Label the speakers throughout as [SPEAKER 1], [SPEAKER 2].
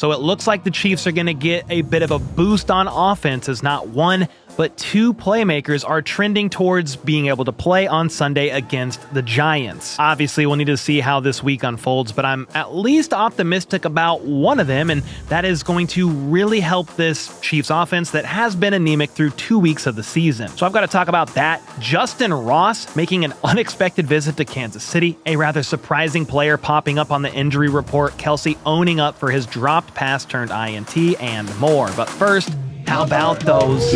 [SPEAKER 1] So it looks like the Chiefs are going to get a bit of a boost on offense as not one, but two playmakers are trending towards being able to play on Sunday against the Giants. Obviously, we'll need to see how this week unfolds, but I'm at least optimistic about one of them, and that is going to really help this Chiefs offense that has been anemic through 2 weeks of the season. So I've got to talk about that. Justyn Ross making an unexpected visit to Kansas City, a rather surprising player popping up on the injury report, Kelce owning up for his dropped pass turned INT, and more. But first, how about those?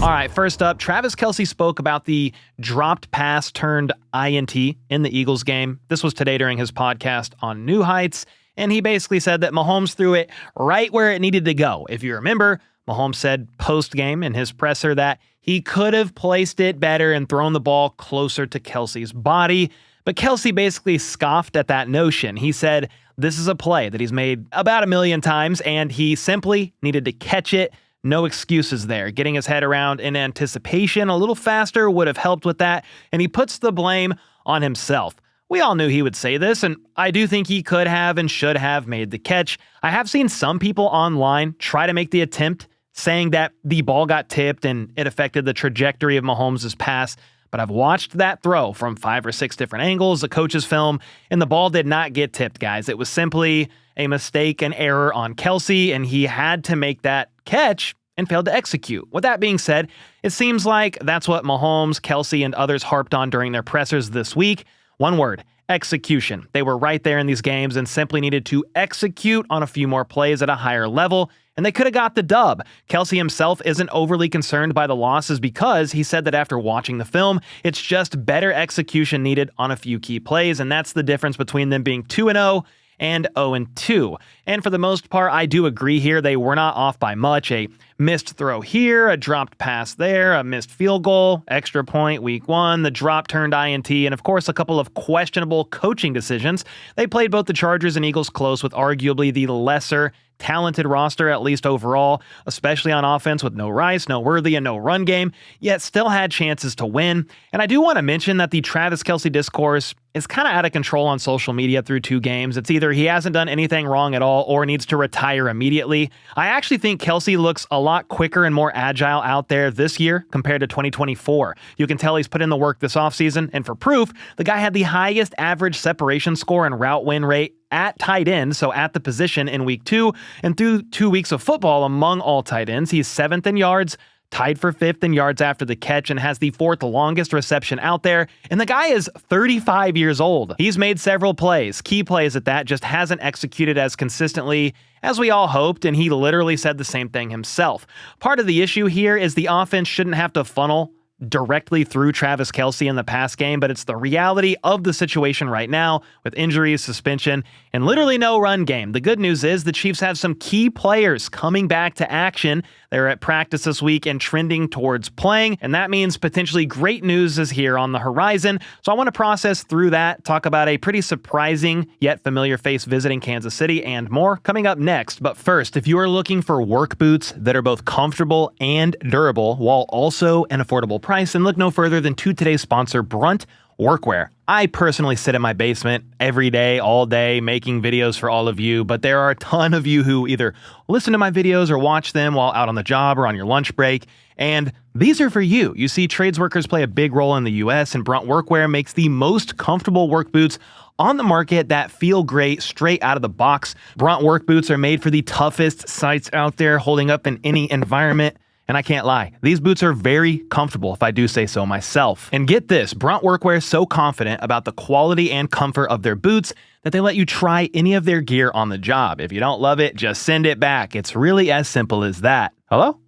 [SPEAKER 1] All right, first up, Travis Kelce spoke about the dropped pass turned INT in the Eagles game. This was today during his podcast on New Heights, and he basically said that Mahomes threw it right where it needed to go. If you remember, Mahomes said post-game in his presser that he could have placed it better and thrown the ball closer to Kelce's body, but Kelce basically scoffed at that notion. He said this is a play that he's made about 1 million times, and he simply needed to catch it. No excuses there. Getting his head around in anticipation a little faster would have helped with that, and he puts the blame on himself. We all knew he would say this, and I do think he could have and should have made the catch. I have seen some people online try to make the attempt, saying that the ball got tipped and it affected the trajectory of Mahomes' pass, but I've watched that throw from 5 or 6 different angles, the coach's film, and the ball did not get tipped, guys. It was simply a mistake, an error on Kelce, and he had to make that catch and failed to execute. With that being said, it seems like that's what Mahomes, Kelce, and others harped on during their pressers this week. One word: execution. They were right there in these games and simply needed to execute on a few more plays at a higher level, and they could have got the dub. Kelce himself isn't overly concerned by the losses because he said that after watching the film, it's just better execution needed on a few key plays, and that's the difference between them being 2-0 and 0-2. And for the most part, I do agree here. They were not off by much. A missed throw here, a dropped pass there, a missed field goal, extra point week 1, the drop turned INT, and of course a couple of questionable coaching decisions. They played both the Chargers and Eagles close with arguably the lesser talented roster, at least overall, especially on offense with no Rice, no Worthy, and no run game, yet still had chances to win. And I do want to mention that the Travis Kelce discourse is kind of out of control on social media through 2 games. It's either he hasn't done anything wrong at all or needs to retire immediately. I actually think Kelce looks a lot quicker and more agile out there this year compared to 2024. You can tell he's put in the work this offseason, and for proof, the guy had the highest average separation score and route win rate at tight end, so at the position in week 2, and through 2 weeks of football among all tight ends, he's 7th in yards, tied for 5th in yards after the catch, and has the 4th longest reception out there. And the guy is 35 years old. He's made several plays, key plays at that, just hasn't executed as consistently as we all hoped, and he literally said the same thing himself. Part of the issue here is the offense shouldn't have to funnel directly through Travis Kelce in the pass game, but it's the reality of the situation right now with injuries, suspension, and literally no run game. The good news is the Chiefs have some key players coming back to action. They're at practice this week and trending towards playing, and that means potentially great news is here on the horizon. So I want to process through that, talk about a pretty surprising yet familiar face visiting Kansas City, and more coming up next. But first, if you are looking for work boots that are both comfortable and durable while also an affordable price, then look no further than to today's sponsor, Brunt Workwear. I personally sit in my basement every day, all day, making videos for all of you, but there are a ton of you who either listen to my videos or watch them while out on the job or on your lunch break, and these are for you. You see, trades workers play a big role in the U.S., and Brunt Workwear makes the most comfortable work boots on the market that feel great straight out of the box. Brunt work boots are made for the toughest sites out there, holding up in any environment. And I can't lie, these boots are very comfortable if I do say so myself. And get this, Brunt Workwear is so confident about the quality and comfort of their boots that they let you try any of their gear on the job. If you don't love it, just send it back. It's really as simple as that. Hello?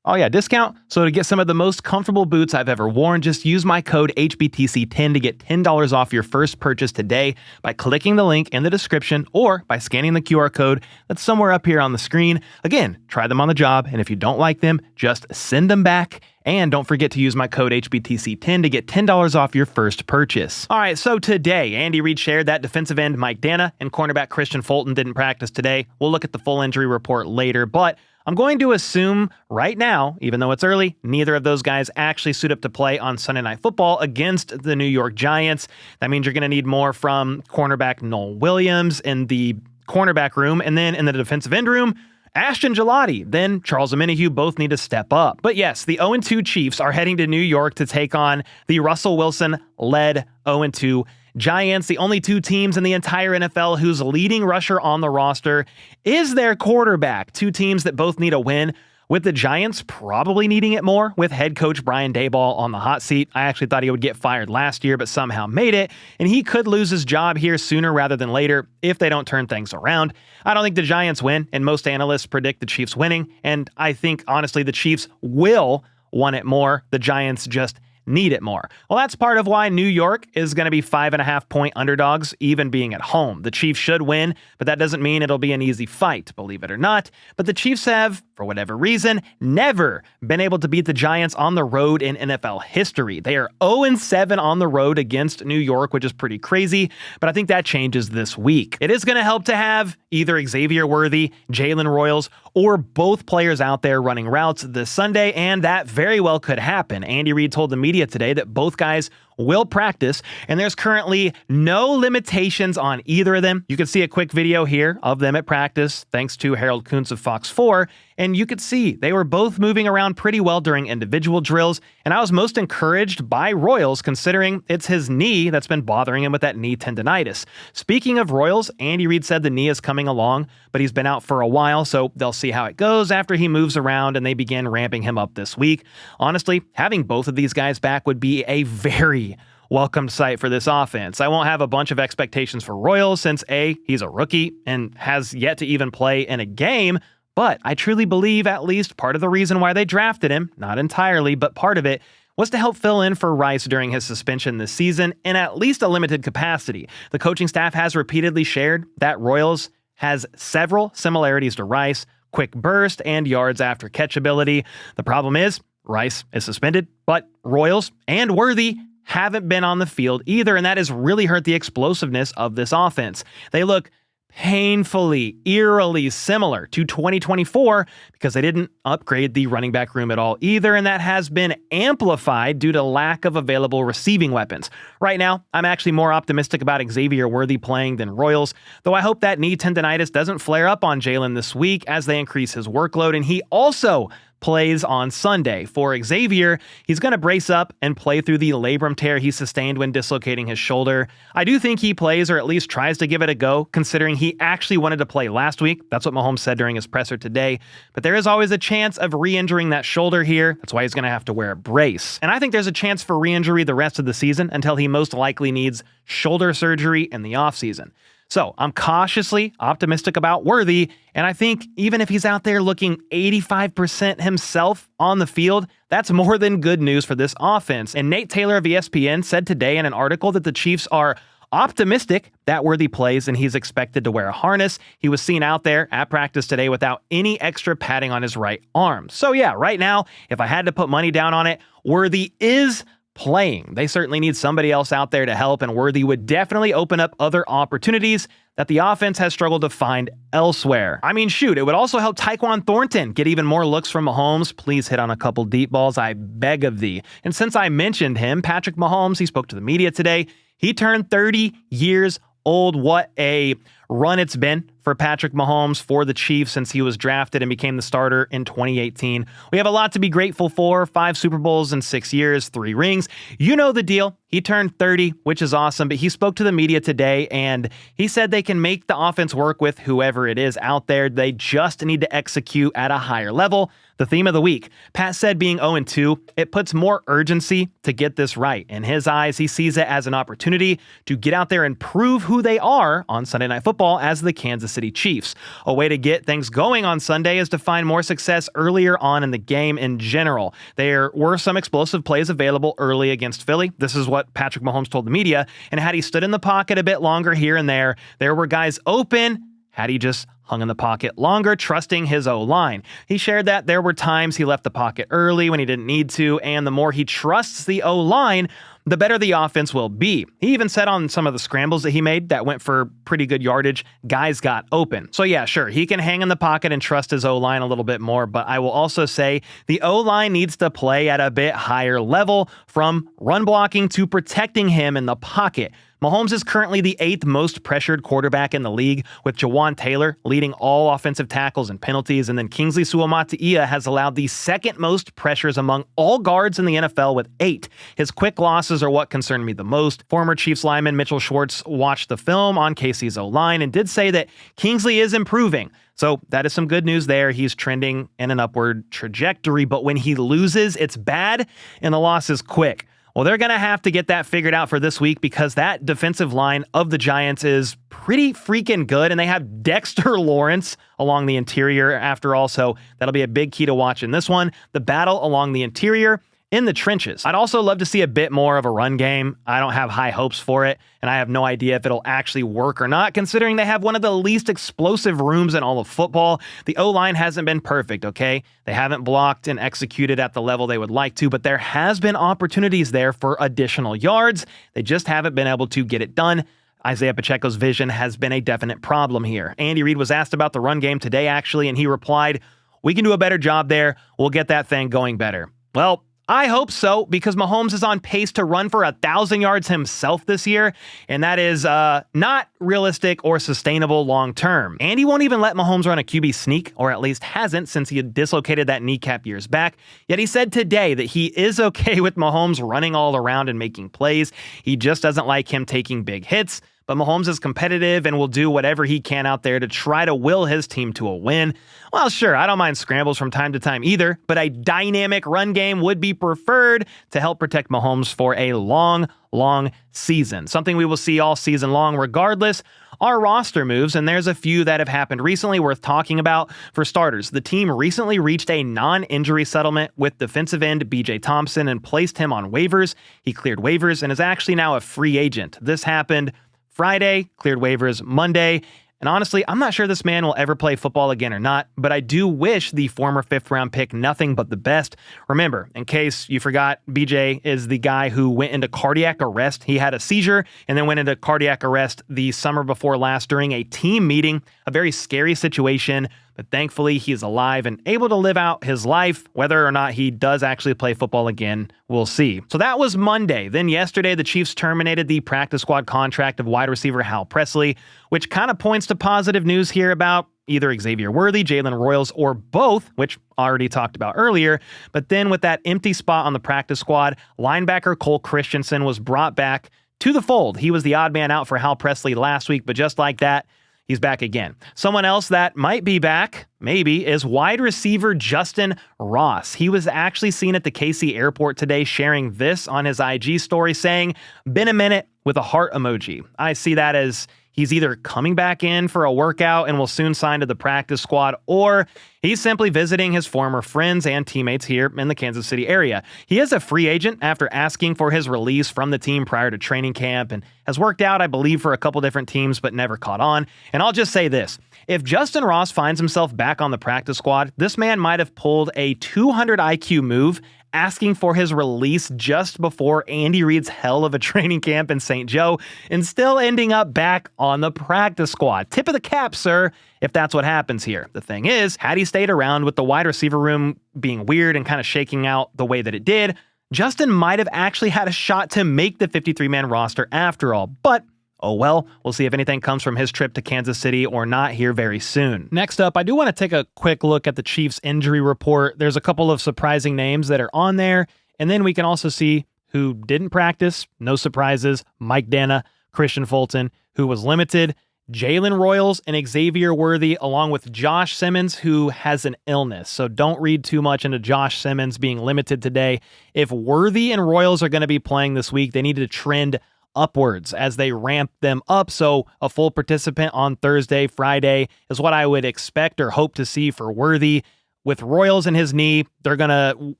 [SPEAKER 1] Oh yeah, discount? So to get some of the most comfortable boots I've ever worn, just use my code HBTC10 to get $10 off your first purchase today by clicking the link in the description or by scanning the QR code that's somewhere up here on the screen. Again, try them on the job, and if you don't like them, just send them back. And don't forget to use my code HBTC10 to get $10 off your first purchase. All right, so today, Andy Reid shared that defensive end Danna and cornerback Justyn Fulton didn't practice today. We'll look at the full injury report later, but I'm going to assume right now, even though it's early, neither of those guys actually suit up to play on Sunday Night Football against the New York Giants. That means you're going to need more from cornerback Noel Williams in the cornerback room, and then in the defensive end room, Ashton Gelati, then Charles Omenihu both need to step up. But yes, the 0-2 Chiefs are heading to New York to take on the Russell Wilson-led 0-2 Giants, the only two teams in the entire NFL whose leading rusher on the roster is their quarterback. Two teams that both need a win, with the Giants probably needing it more with head coach Brian Daboll on the hot seat. I actually thought he would get fired last year, but somehow made it, and he could lose his job here sooner rather than later if they don't turn things around. I don't think the Giants win, and most analysts predict the Chiefs winning, and I think, honestly, the Chiefs will want it more. The Giants just need it more. Well, that's part of why New York is going to be 5.5-point underdogs, even being at home. The Chiefs should win, but that doesn't mean it'll be an easy fight, believe it or not. But the Chiefs have, for whatever reason, never been able to beat the Giants on the road in NFL history. They are 0-7 on the road against New York, which is pretty crazy, but I think that changes this week. It is going to help to have either Xavier Worthy, Jalen Royals, or both players out there running routes this Sunday, and that very well could happen. Andy Reid told the media today that both guys will practice, and there's currently no limitations on either of them. You can see a quick video here of them at practice, thanks to Harold Kuntz of Fox 4, and you could see they were both moving around pretty well during individual drills, and I was most encouraged by Royals considering it's his knee that's been bothering him with that knee tendonitis. Speaking of Royals, Andy Reid said the knee is coming along, but he's been out for a while, so they'll see how it goes after he moves around and they begin ramping him up this week. Honestly, having both of these guys back would be a very welcome sight for this offense. I won't have a bunch of expectations for Royals since A, he's a rookie and has yet to even play in a game, but I truly believe at least part of the reason why they drafted him, not entirely, but part of it, was to help fill in for Rice during his suspension this season in at least a limited capacity. The coaching staff has repeatedly shared that Royals has several similarities to Rice: quick burst and yards after catch ability. The problem is Rice is suspended, but Royals and Worthy haven't been on the field either, and that has really hurt the explosiveness of this offense. They look painfully, eerily similar to 2024 because they didn't upgrade the running back room at all either, and that has been amplified due to lack of available receiving weapons. Right now, I'm actually more optimistic about Xavier Worthy playing than Royals, though I hope that knee tendonitis doesn't flare up on Jalen this week as they increase his workload, and he also plays on Sunday. For Xavier, he's going to brace up and play through the labrum tear he sustained when dislocating his shoulder. I do think he plays, or at least tries to give it a go, considering he actually wanted to play last week. That's what Mahomes said during his presser today. But there is always a chance of re-injuring that shoulder here. That's why he's going to have to wear a brace. And I think there's a chance for re-injury the rest of the season until he most likely needs shoulder surgery in the offseason. So I'm cautiously optimistic about Worthy, and I think even if he's out there looking 85% himself on the field, that's more than good news for this offense. And Nate Taylor of ESPN said today in an article that the Chiefs are optimistic that Worthy plays and he's expected to wear a harness. He was seen out there at practice today without any extra padding on his right arm. So yeah, right now, if I had to put money down on it, Worthy is playing. They certainly need somebody else out there to help, and Worthy would definitely open up other opportunities that the offense has struggled to find elsewhere. I mean, shoot, it would also help Tyquan Thornton get even more looks from Mahomes. Please hit on a couple deep balls, I beg of thee. And since I mentioned him, Patrick Mahomes, he spoke to the media today. He turned 30 years old. What a run it's been for Patrick Mahomes for the Chiefs since he was drafted and became the starter in 2018. We have a lot to be grateful for. 5 Super Bowls in 6 years, 3 rings. You know the deal. He turned 30, which is awesome, but he spoke to the media today and he said they can make the offense work with whoever it is out there. They just need to execute at a higher level. The theme of the week, Pat said being 0-2, it puts more urgency to get this right. In his eyes, he sees it as an opportunity to get out there and prove who they are on Sunday Night Football as the Kansas City Chiefs. A way to get things going on Sunday is to find more success earlier on in the game in general. There were some explosive plays available early against Philly. This is what Patrick Mahomes told the media, and had he stood in the pocket a bit longer here and there were guys open. Had he just hung in the pocket longer, trusting his O-line. He shared that there were times he left the pocket early when he didn't need to, and the more he trusts the O-line, the better the offense will be. He even said on some of the scrambles that he made that went for pretty good yardage, guys got open. So yeah, sure, he can hang in the pocket and trust his O-line a little bit more, but I will also say the O-line needs to play at a bit higher level, from run blocking to protecting him in the pocket. Mahomes is currently the 8th most pressured quarterback in the league, with Jawan Taylor leading all offensive tackles and penalties, and then Kingsley Suamataia has allowed the 2nd most pressures among all guards in the NFL with 8. His quick losses are what concern me the most. Former Chiefs lineman Mitchell Schwartz watched the film on KC's O-line and did say that Kingsley is improving. So that is some good news there. He's trending in an upward trajectory, but when he loses, it's bad, and the loss is quick. Well, they're going to have to get that figured out for this week, because that defensive line of the Giants is pretty freaking good, and they have Dexter Lawrence along the interior after all, so that'll be a big key to watch in this one. The battle along the interior in the trenches. I'd also love to see a bit more of a run game. I don't have high hopes for it, and I have no idea if it'll actually work or not, considering they have one of the least explosive rooms in all of football. The O-line hasn't been perfect, okay? They haven't blocked and executed at the level they would like to, but there has been opportunities there for additional yards. They just haven't been able to get it done. Isaiah Pacheco's vision has been a definite problem here. Andy Reid was asked about the run game today, actually, and he replied, "We can do a better job there. We'll get that thing going better." Well, I hope so, because Mahomes is on pace to run for 1,000 yards himself this year, and that is not realistic or sustainable long term. And he won't even let Mahomes run a QB sneak, or at least hasn't since he had dislocated that kneecap years back. Yet he said today that he is okay with Mahomes running all around and making plays. He just doesn't like him taking big hits. But Mahomes is competitive and will do whatever he can out there to try to will his team to a win. Well, sure, I don't mind scrambles from time to time either, but a dynamic run game would be preferred to help protect Mahomes for a long season. Something we will see all season long regardless are roster moves, and there's a few that have happened recently worth talking about. For starters, the team recently reached a non-injury settlement with defensive end BJ Thompson and placed him on waivers. He cleared waivers and is actually now a free agent. This happened Friday, cleared waivers Monday, and honestly, I'm not sure this man will ever play football again or not, but I do wish the former 5th-round pick nothing but the best. Remember, in case you forgot, BJ is the guy who went into cardiac arrest. He had a seizure and then went into cardiac arrest the summer before last during a team meeting, a very scary situation. But thankfully, he is alive and able to live out his life. Whether or not he does actually play football again, we'll see. So that was Monday. Then yesterday, the Chiefs terminated the practice squad contract of wide receiver Hal Presley, which kind of points to positive news here about either Xavier Worthy, Jalen Royals, or both, which I already talked about earlier. But then with that empty spot on the practice squad, linebacker Cole Christiansen was brought back to the fold. He was the odd man out for Hal Presley last week, but just like that, he's back again. Someone else that might be back, maybe, is wide receiver Justyn Ross. He was actually seen at the KC airport today sharing this on his IG story saying, "Been a minute," with a heart emoji. I see that as he's either coming back in for a workout and will soon sign to the practice squad, or he's simply visiting his former friends and teammates here in the Kansas City area. He is a free agent after asking for his release from the team prior to training camp and has worked out, I believe, for a couple different teams, but never caught on. And I'll just say this. If Justyn Ross finds himself back on the practice squad, this man might have pulled a 200 IQ move asking for his release just before Andy Reid's hell of a training camp in St. Joe and still ending up back on the practice squad. Tip of the cap, sir, if that's what happens here. The thing is, had he stayed around with the wide receiver room being weird and kind of shaking out the way that it did, Justyn might have actually had a shot to make the 53-man roster after all. But oh well, we'll see if anything comes from his trip to Kansas City or not here very soon. Next up, I do want to take a quick look at the Chiefs injury report. There's a couple of surprising names that are on there, and then we can also see who didn't practice. No surprises. Mike Danna, Christian Fulton, who was limited, Jalen Royals, and Xavier Worthy, along with Josh Simmons, who has an illness. So don't read too much into Josh Simmons being limited today. If Worthy and Royals are going to be playing this week, they need to trend upwards as they ramp them up. So a full participant on Thursday, Friday is what I would expect or hope to see for Worthy. With Royals in his knee, they're going to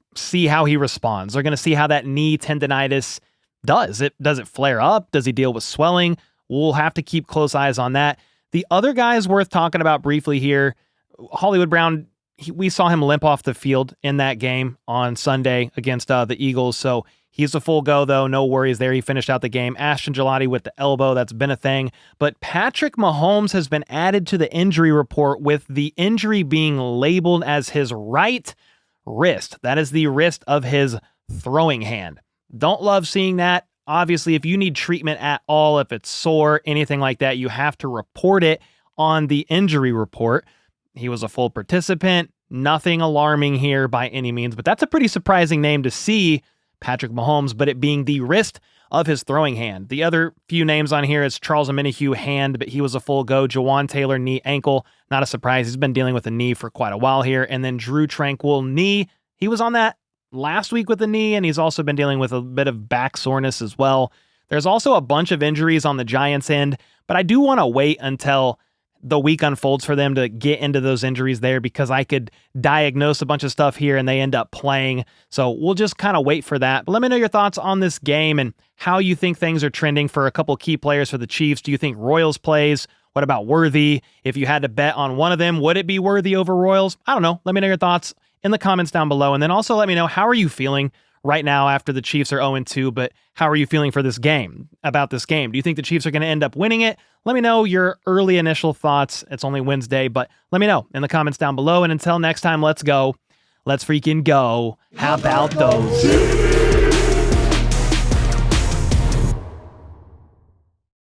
[SPEAKER 1] see how he responds. They're going to see how that knee tendonitis does. Does it flare up? Does he deal with swelling? We'll have to keep close eyes on that. The other guys worth talking about briefly here, Hollywood Brown, we saw him limp off the field in that game on Sunday against the Eagles. So He's a full go, though. No worries there. He finished out the game. Ashton Gelati with the elbow. That's been a thing. But Patrick Mahomes has been added to the injury report with the injury being labeled as his right wrist. That is the wrist of his throwing hand. Don't love seeing that. Obviously, if you need treatment at all, if it's sore, anything like that, you have to report it on the injury report. He was a full participant. Nothing alarming here by any means, but that's a pretty surprising name to see, Patrick Mahomes, but it being the wrist of his throwing hand. The other few names on here is Charles Omenihu, hand, but he was a full go. Jawan Taylor, knee, ankle. Not a surprise. He's been dealing with a knee for quite a while here. And then Drew Tranquil, knee. He was on that last week with the knee, and he's also been dealing with a bit of back soreness as well. There's also a bunch of injuries on the Giants' end, but I do want to wait until the week unfolds for them to get into those injuries there, because I could diagnose a bunch of stuff here and they end up playing. So we'll just kind of wait for that. But let me know your thoughts on this game and how you think things are trending for a couple key players for the Chiefs. Do you think Royals plays? What about Worthy? If you had to bet on one of them, would it be Worthy over Royals? I don't know. Let me know your thoughts in the comments down below. And then also let me know, how are you feeling right now after the Chiefs are 0-2, but how are you feeling for this game, about this game? Do you think the Chiefs are going to end up winning it? Let me know your early initial thoughts. It's only Wednesday, but let me know in the comments down below. And until next time, let's go. Let's freaking go. How about those?